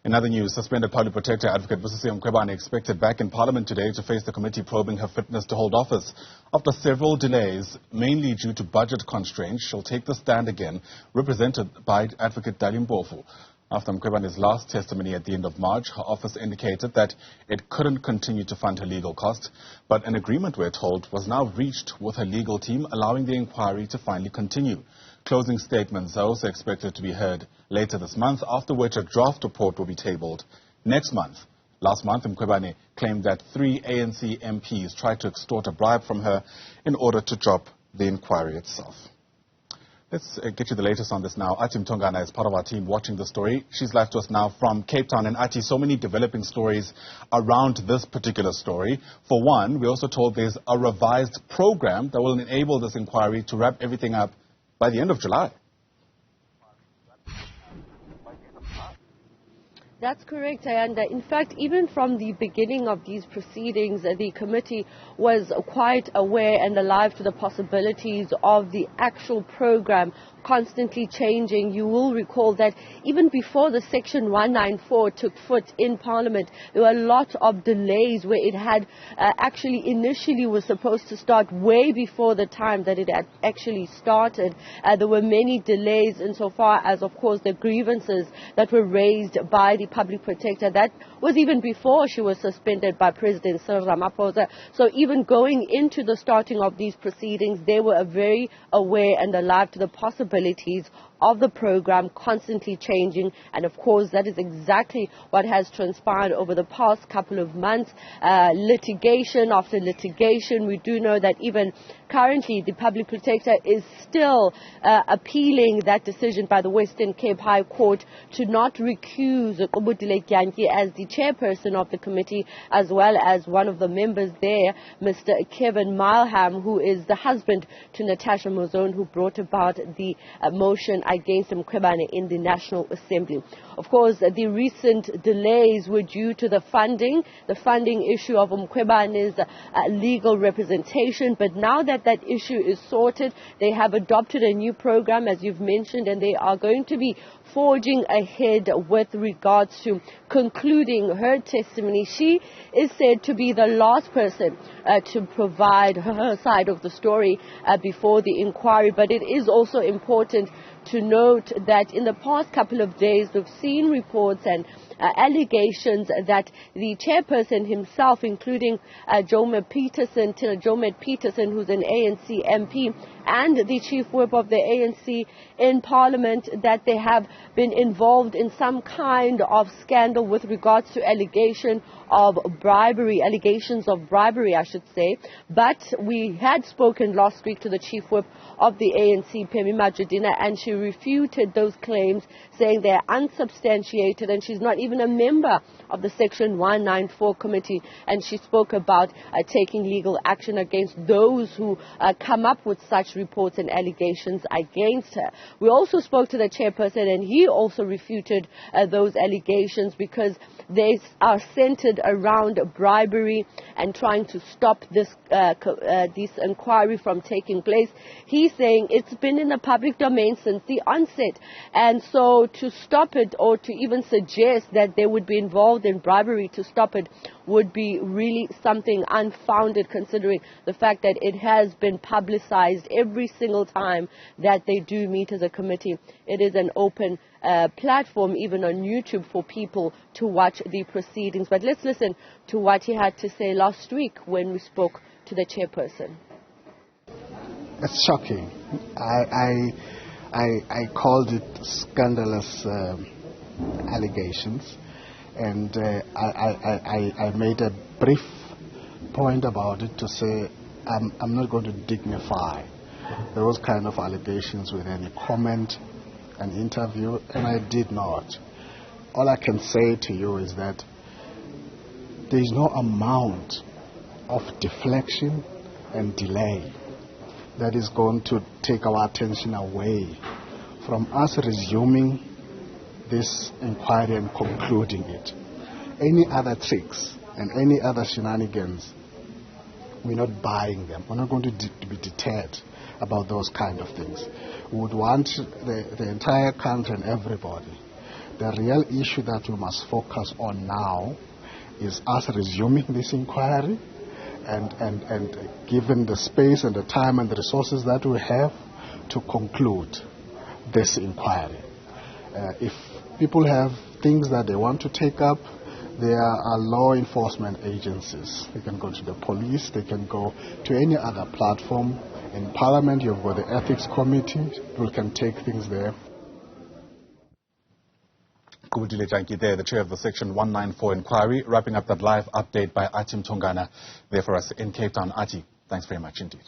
In other news, suspended Public Protector Advocate Busisiwe Mkhwebane expected back in Parliament today to face the committee probing her fitness to hold office. After several delays, mainly due to budget constraints, she'll take the stand again, represented by Advocate Dali Mpofu. After Mkhwebane's last testimony at the end of March, her office indicated that it couldn't continue to fund her legal costs, but an agreement, we're told, was now reached with her legal team, allowing the inquiry to finally continue. Closing statements are also expected to be heard later this month, after which a draft report will be tabled next month. Last month, Mkhwebane claimed that 3 ANC MPs tried to extort a bribe from her in order to drop the inquiry itself. Let's get you the latest on this now. Athi Mtongana is part of our team watching the story. She's live to us now from Cape Town. And Athi, so many developing stories around this particular story. For one, we're also told there's a revised program that will enable this inquiry to wrap everything up by the end of July. That's correct, Ayanda. In fact, even from the beginning of these proceedings, the committee was quite aware and alive to the possibilities of the actual program constantly changing. You will recall that even before the Section 194 took foot in Parliament, there were a lot of delays where it had actually initially was supposed to start way before the time that it had actually started. There were many delays insofar as, of course, the grievances that were raised by the Public Protector. That was even before she was suspended by President Cyril Ramaphosa. So even going into the starting of these proceedings, they were very aware and alive to the possibilities of the program constantly changing, and of course that is exactly what has transpired over the past couple of months. Litigation after litigation. We do know that even currently the Public Protector is still appealing that decision by the Western Cape High Court to not recuse Qubutile Kyanki as the chairperson of the committee, as well as one of the members there, Mr. Kevin Mileham, who is the husband to Natasha Mozone, who brought about the motion against Mkhwebane in the National Assembly. Of course, the recent delays were due to the funding issue of Mkhwebane's legal representation. But now that that issue is sorted, they have adopted a new program, as you've mentioned, and they are going to be forging ahead with regards to concluding her testimony. She is said to be the last person to provide her side of the story before the inquiry. But it is also important to note that in the past couple of days we've seen reports and allegations that the chairperson himself, including Jomet Peterson, who's an ANC MP, and the chief whip of the ANC in Parliament, that they have been involved in some kind of scandal with regards to allegations of bribery, I should say. But we had spoken last week to the chief whip of the ANC, Phemi Majidina, and she refuted those claims, saying they're unsubstantiated, and she's not even a member of the Section 194 committee, and she spoke about taking legal action against those who come up with such reports and allegations against her. We also spoke to the chairperson, and he also refuted those allegations, because they are centered around bribery and trying to stop this inquiry from taking place. He's saying it's been in the public domain since the onset, and so to stop it, or to even suggest that they would be involved in bribery to stop it, would be really something unfounded, considering the fact that it has been publicized every single time that they do meet as a committee. It is an open platform, even on YouTube, for people to watch the proceedings. But let's listen to what he had to say last week when we spoke to the chairperson. It's shocking. I called it scandalous allegations, and I made a brief point about it to say I'm not going to dignify those kind of allegations with any comment, an interview, and I did not. All I can say to you is that there is no amount of deflection and delay that is going to take our attention away from us resuming this inquiry and concluding it. Any other tricks and any other shenanigans, we're not buying them. We're not going to be deterred about those kind of things. We would want the entire country and everybody The real issue that we must focus on now is us resuming this inquiry and given the space and the time and the resources that we have to conclude this inquiry. If people have things that they want to take up, there are law enforcement agencies. They can go to the police, they can go to any other platform. In Parliament, you've got the Ethics Committee. People can take things there. Kubutile Janki there, the chair of the Section 194 inquiry, wrapping up that live update by Athi Mtongana there for us in Cape Town. Athi, thanks very much indeed.